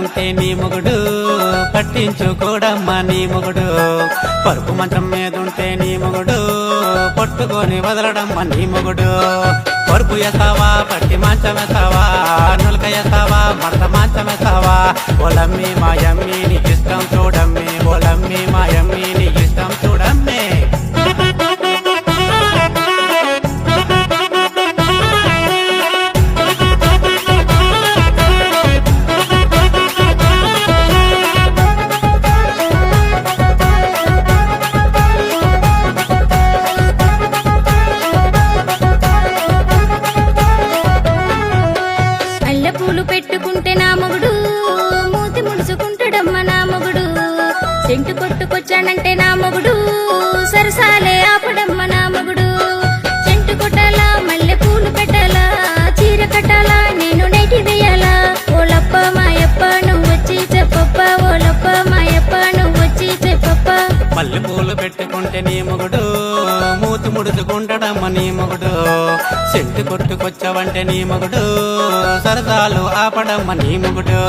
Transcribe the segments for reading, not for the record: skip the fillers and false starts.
అంటుంటే నీ మొగుడు పట్టించుకోడమ్మా నీ మొగుడు పరుపు మంచం మీదుంటే నీ మొగుడు పట్టుకొని వదలడమ్మా నీ మొగుడు పరుపు ఎసావా పట్టి మంచం వేస్తావా నులక ఎసావా మడత మంచం వేస్తావా ఓలమ్మి మాయమ్మి నీ ఇష్టం చూడమ్మి ఓలమ్మి మాయమ్మి నీ ఇష్టం చూడమ్మి పూలు పెట్టుకుంటే నా మొగుడు మూతి ముడుచుకుంటాడమ్మ నా మొగుడు సెంటు కొట్టుకొచ్చానంటే నా మొగుడు సరసాలే ఆపడమ్మ నా మొగుడు చెంటు కొట్టాలా మల్లె పూలు పెట్టాలా చీర కట్టాలా నేను నైటి వేయాలా ఓలప్ప మాయప్ప నువ్వు వచ్చి చెప్పప్ప ఓలప్ప మాయప్ప నువ్వు వచ్చి చెప్పప్ప మల్లె పూలు పెట్టుకుంటే నీ మొగుడు మూతి ముడుచుకుంటాడమ్మ నీ మొగుడు చెట్టు కొట్టుకొచ్చావంటే నీ మొగుడు సరసాలు ఆపడమ్మ నీ మొగుడు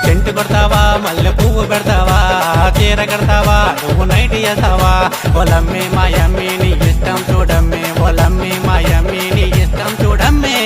చెంటు కొడతావా మల్లె పువ్వు పెడతావా చీర కడతావా నువ్వు నైట్ చేస్తావా ఓలమ్మి మాయమ్మి నీ ఇష్టం చూడమ్మి ఓలమ్మి మాయమ్మి నీ ఇష్టం చూడమ్మి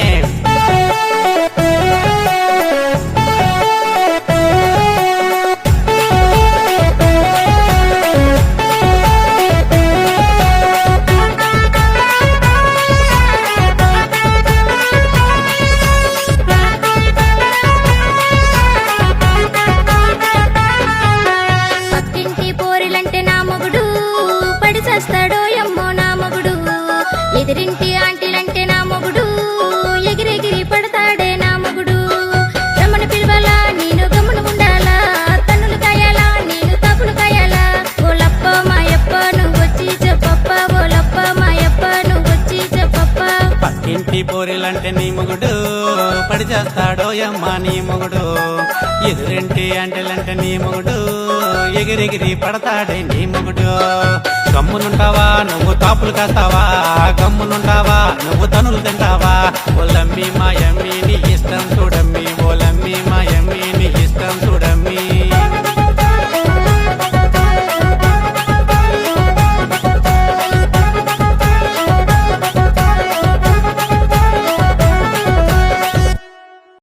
చేస్తాడో ఎమ్మో నా మొగుడు ఎదిరింటి ఆంటీలంటే నా మొగుడు ఎగిరెగిరి పడతాడే నా మొగుడు రమ్మని పిలవాలా నేను గమ్మున ఉండాలా తన్నులు కాయాలా నేను తప్పులు కాయాలా ఓలప్ప మాయప్ప నువ్వు వచ్చి చెప్పప్ప ఓలప్ప మాయప్ప నువ్వు వచ్చి చెప్పప్ప పక్కింటి పోరిలంటే నీ మొగుడు పడి చేస్తాడో అమ్మ నీ మొగుడు ఎదురింటి అంటెలంటే నీ మొగుడు ఎగిరెగిరి పడతాడే నీ మొగుడు గమ్మునుంటావా నువ్వు తాపులు కాస్తావా గమ్మునుంటావా నువ్వు తనులు తింటావా ఓలమ్మి మాయమ్మి నీ ఇష్టం చూడమ్మి